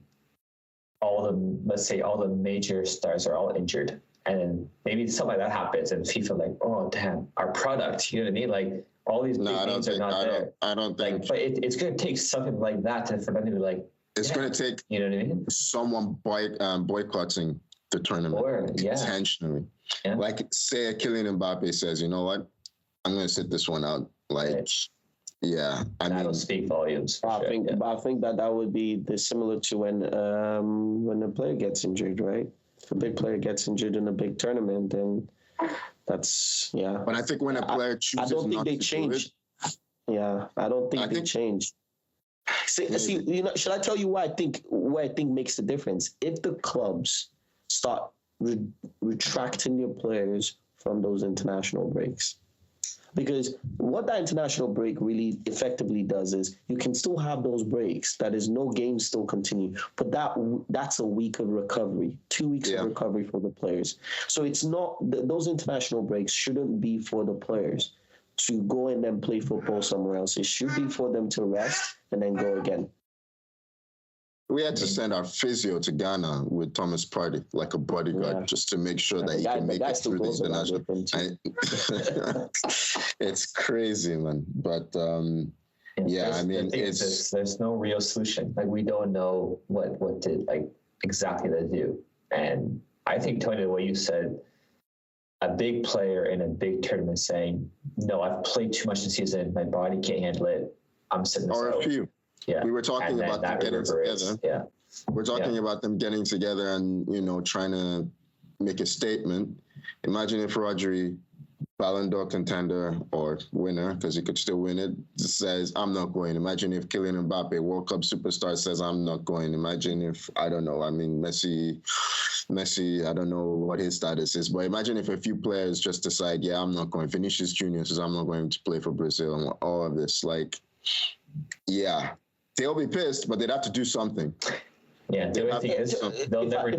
let's say all the major stars are all injured, and then maybe something like that happens, and FIFA like, oh damn, our product, you know what I mean? Like all these big names are not there. I don't think. But it's going to take something like that for them to be like. It's going to take, you know what I mean? Someone boycotting the tournament intentionally. Yeah. Like, say Kylian Mbappe says, you know what? I'm going to sit this one out. Like, yeah. That'll speak volumes. I think that would be similar to when a player gets injured, right? If a big player gets injured in a big tournament, then that's, yeah. But I think when a player chooses I don't think they change. Yeah, I don't think they change. See, should I tell you where I think makes the difference? If the clubs start retracting their players from those international breaks, because what that international break really effectively does is you can still have those breaks. That is, no games still continue, but that's a week of recovery, 2 weeks of recovery for the players. So it's not those international breaks shouldn't be for the players to go and then play football somewhere else. It should be for them to rest and then go again. We had to send our physio to Ghana with Thomas Partey, like a bodyguard, just to make sure that he can make it through the international. It's crazy, man. But there's no real solution. Like we don't know what to like exactly to do. And I think, Tony, what you said, a big player in a big tournament saying, no, I've played too much this season, my body can't handle it, I'm sitting this out. Or a few. Yeah. We were talking about them getting together. Yeah. We're talking about them getting together and, trying to make a statement. Imagine if Rodri, Ballon d'Or contender or winner, because he could still win it, says, I'm not going. Imagine if Kylian Mbappe, World Cup superstar, says, I'm not going. Imagine if, I don't know, Messi, I don't know what his status is, but imagine if a few players just decide, I'm not going. Vinicius Jr. says, I'm not going to play for Brazil, and all of this. Like, they'll be pissed, but they'd have to do something. Yeah, they'll never do that.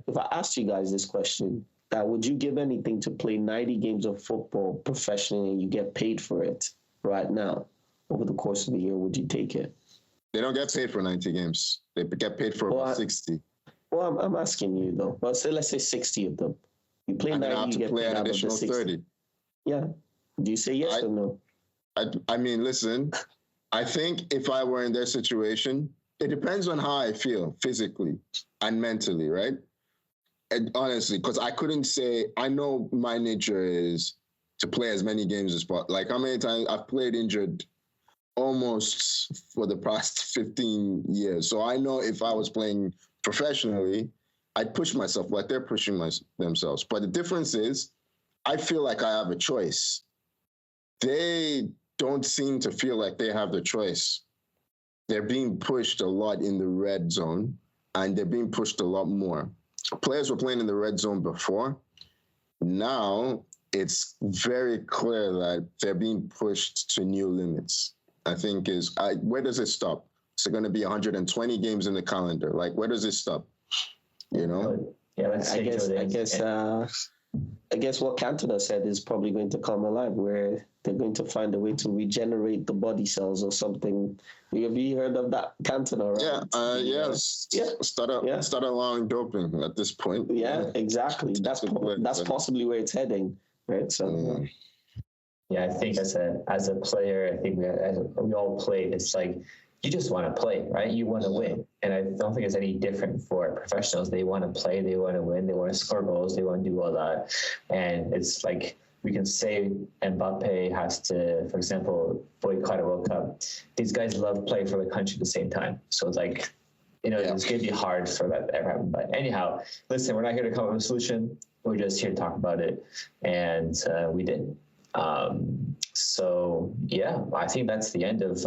If I asked you guys this question, would you give anything to play 90 games of football professionally and you get paid for it right now over the course of the year? Would you take it? They don't get paid for 90 games. They get paid for about 60. Well, I'm asking you though. Well, let's say 60 of them. You play 90, you get paid out of the 60. 30. Yeah. Do you say yes or no? I mean, listen, I think if I were in their situation, it depends on how I feel physically and mentally, right? And honestly, because I couldn't say, I know my nature is to play as many games as possible. Like how many times I've played injured almost for the past 15 years. So I know if I was playing professionally, I'd push myself like they're pushing themselves. But the difference is I feel like I have a choice. They don't seem to feel like they have the choice. They're being pushed a lot in the red zone, and they're being pushed a lot more. Players were playing in the red zone before. Now it's very clear that they're being pushed to new limits. I think where does it stop? Is it going to be 120 games in the calendar? Like, where does it stop? Yeah, I guess I guess what Cantona said is probably going to come alive, where they're going to find a way to regenerate the body cells or something. Have you heard of that, Cantona? Right? Yes. Start allowing doping at this point. Yeah, exactly. That's possibly where it's heading, right? So. Yeah, I think as a player, I think we all played. It's like you just want to play, right? You want to win, and I don't think it's any different for professionals. They want to play, they want to win, they want to score goals, they want to do all that, and it's like we can say Mbappe has to, for example, boycott a World Cup. These guys love playing for the country at the same time, so it's like. It's going to be hard for that to ever happen. But anyhow, listen, we're not here to come up with a solution. We're just here to talk about it, and we did. So yeah, I think that's the end of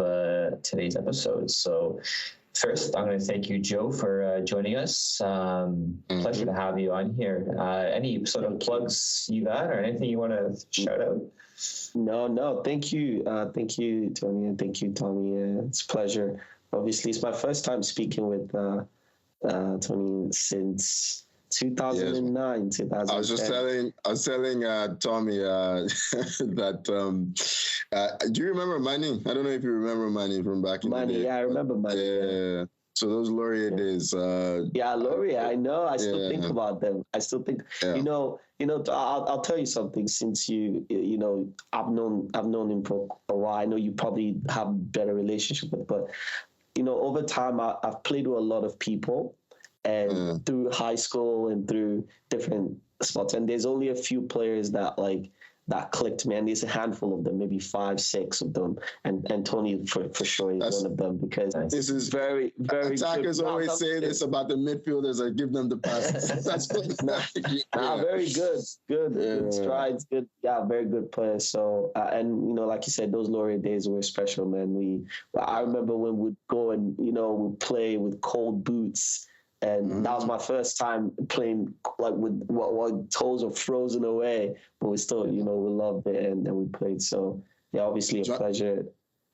today's episode. So first, I'm going to thank you, Joe, for joining us. Pleasure to have you on here. Any sort of plugs you got or anything you want to shout out? No. Thank you. Thank you, Tony, and thank you, Tommy. It's a pleasure. Obviously, it's my first time speaking with Tony since 2009, 2010. I was telling Tommy that do you remember Manny? I don't know if you remember Manny from back in the day. Yeah, I remember Manny. Yeah. So those Laurier days. Laurier. I know. I still think about them. I still think. I'll tell you something. Since I've known him for a while. I know you probably have a better relationship with, but over time I've played with a lot of people. And through high school and through different spots, and there's only a few players that clicked, man. There's a handful of them, maybe 5, 6 of them, and Tony for sure is one of them, because this is very, very attackers good. Always say this about the midfielders. I give them the passes. That's good. Very good strides, good, very good players. So and like you said, those Laurier days were special, man. I remember when we'd go and we'd play with cold boots. And that was my first time playing like with what toes are frozen away, but we still, we loved it and we played. So yeah, obviously a pleasure.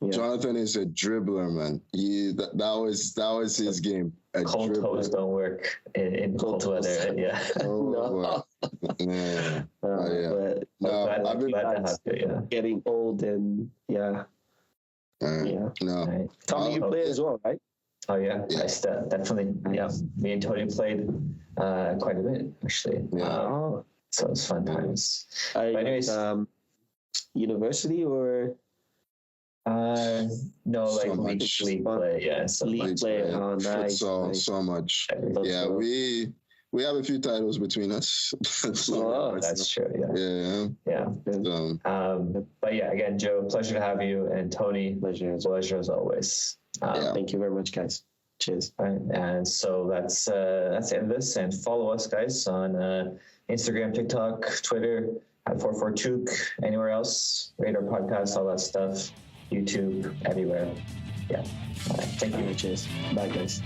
Yeah. Jonathan is a dribbler, man. That was his game. Cold toes don't work in cold weather. Yeah. No. I've been getting old and yeah. No. Right. Tommy, you play as well, right? Oh yeah. I definitely. Yeah, me and Tony played quite a bit actually. Yeah. So it's fun times. But anyways, university or no, like league play. Yeah, so league play. Oh, nice. So much. Yeah, we have a few titles between us. That's true. Yeah. But yeah, again, Joe, pleasure to have you, and Tony, pleasure as always. Thank you very much, guys. Cheers. All right, and so that's the end of this. And follow us, guys, on Instagram, TikTok, Twitter at 44Chuk. Anywhere else, rate our podcast, all that stuff. YouTube, everywhere. Yeah. All right, thank you. Cheers. Bye, guys.